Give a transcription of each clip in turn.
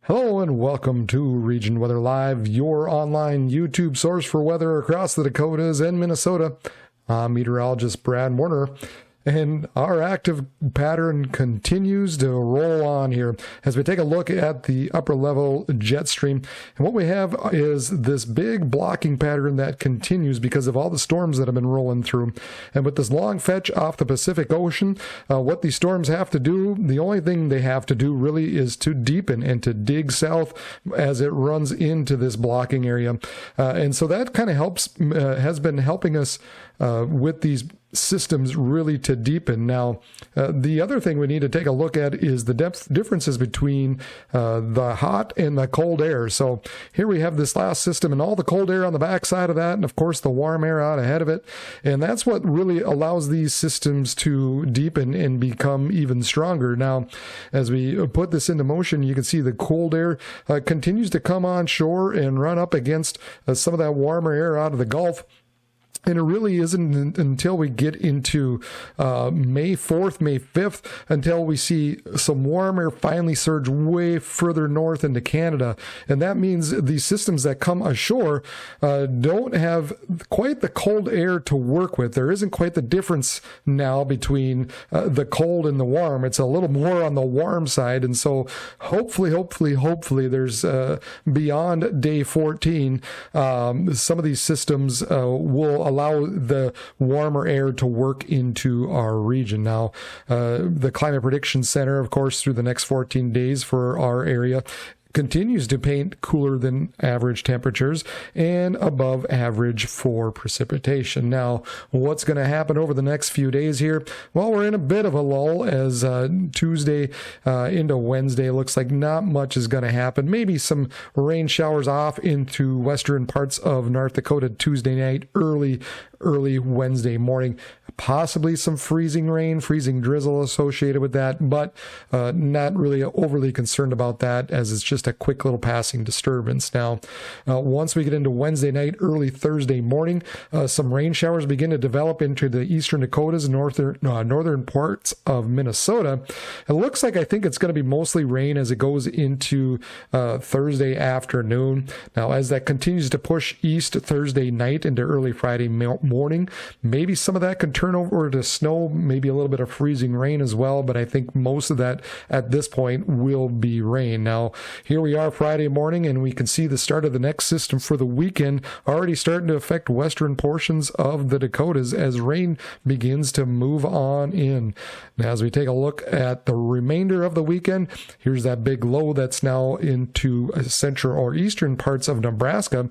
Hello and welcome to Region Weather Live, your online YouTube source for weather across the Dakotas and Minnesota. I'm meteorologist Brad Warner, and our active pattern continues to roll on here as we take a look at the upper level jet stream. And what we have is this big blocking pattern that continues because of all the storms that have been rolling through. And with this long fetch off the Pacific Ocean, what these storms have to do, the only thing they have to do really is to deepen and to dig south as it runs into this blocking area. And so that kind of has been helping us with these systems really to deepen. Now, the other thing we need to take a look at is the depth differences between the hot and the cold air. So here we have this last system and all the cold air on the backside of that, and of course the warm air out ahead of it. And that's what really allows these systems to deepen and become even stronger. Now, as we put this into motion, you can see the cold air continues to come on shore and run up against some of that warmer air out of the Gulf. And it really isn't until we get into May 4th, May 5th, until we see some warm air finally surge way further north into Canada. And that means these systems that come ashore don't have quite the cold air to work with. There isn't quite the difference now between the cold and the warm. It's a little more on the warm side. And so hopefully there's beyond day 14, some of these systems will allow the warmer air to work into our region. Now, the Climate Prediction Center, of course, through the next 14 days for our area, continues to paint cooler than average temperatures and above average for precipitation. Now, what's going to happen over the next few days here? Well, we're in a bit of a lull as Tuesday into Wednesday looks like not much is going to happen. Maybe some rain showers off into western parts of North Dakota Tuesday night, early Wednesday morning. Possibly some freezing rain, freezing drizzle associated with that, but not really overly concerned about that as it's just a quick little passing disturbance. Now, once we get into Wednesday night, early Thursday morning, some rain showers begin to develop into the eastern Dakotas and northern parts of Minnesota. It looks like I think it's going to be mostly rain as it goes into Thursday afternoon. Now, as that continues to push east Thursday night into early Friday morning, maybe some of that can turn over to snow, maybe a little bit of freezing rain as well, but I think most of that at this point will be rain. Now, here we are Friday morning, and we can see the start of the next system for the weekend already starting to affect western portions of the Dakotas as rain begins to move on in. Now, as we take a look at the remainder of the weekend, here's that big low that's now into central or eastern parts of Nebraska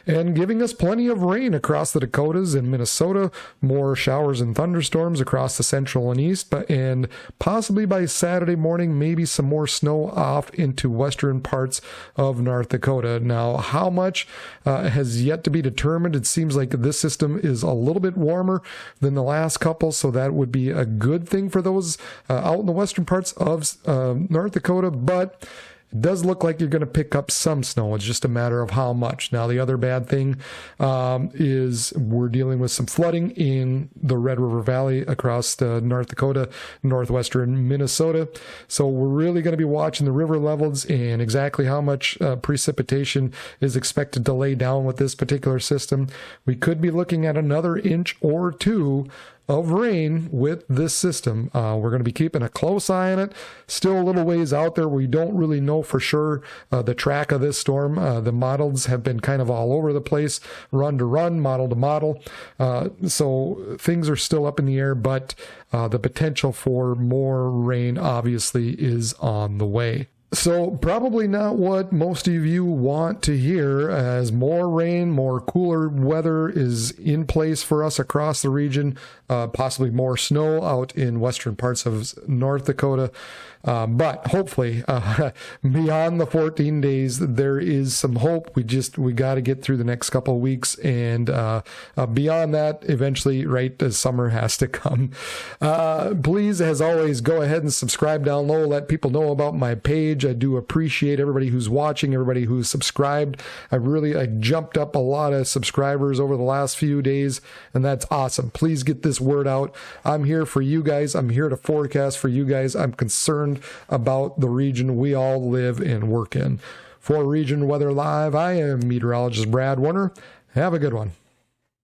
and giving us plenty of rain across the Dakotas and Minnesota, more showers and thunderstorms across the central and east, and possibly by Saturday morning, maybe some more snow off into western parts of North Dakota. Now, how much has yet to be determined. It seems like this system is a little bit warmer than the last couple, so that would be a good thing for those out in the western parts of North Dakota, but it does look like you're going to pick up some snow. It's just a matter of how much. Now, the other bad thing is we're dealing with some flooding in the Red River Valley across North Dakota, northwestern Minnesota. So we're really going to be watching the river levels and exactly how much precipitation is expected to lay down with this particular system. We could be looking at another inch or two of rain with this system. We're going to be keeping a close eye on it. Still a little ways out there. We don't really know for sure the track of this storm. The models have been kind of all over the place, run to run, model to model. So things are still up in the air, but the potential for more rain obviously is on the way. So probably not what most of you want to hear, as more rain, more cooler weather is in place for us across the region, possibly more snow out in western parts of North Dakota. But hopefully, beyond the 14 days, there is some hope. We got to get through the next couple of weeks, and beyond that, eventually, right, as summer has to come. Please, as always, go ahead and subscribe down low. Let people know about my page. I do appreciate everybody who's watching, everybody who's subscribed. I jumped up a lot of subscribers over the last few days, and that's awesome. Please get this word out. I'm here for you guys. I'm here to forecast for you guys. I'm concerned concerned about the region we all live and work in. For Region Weather Live, I am meteorologist Brad Warner. Have a good one.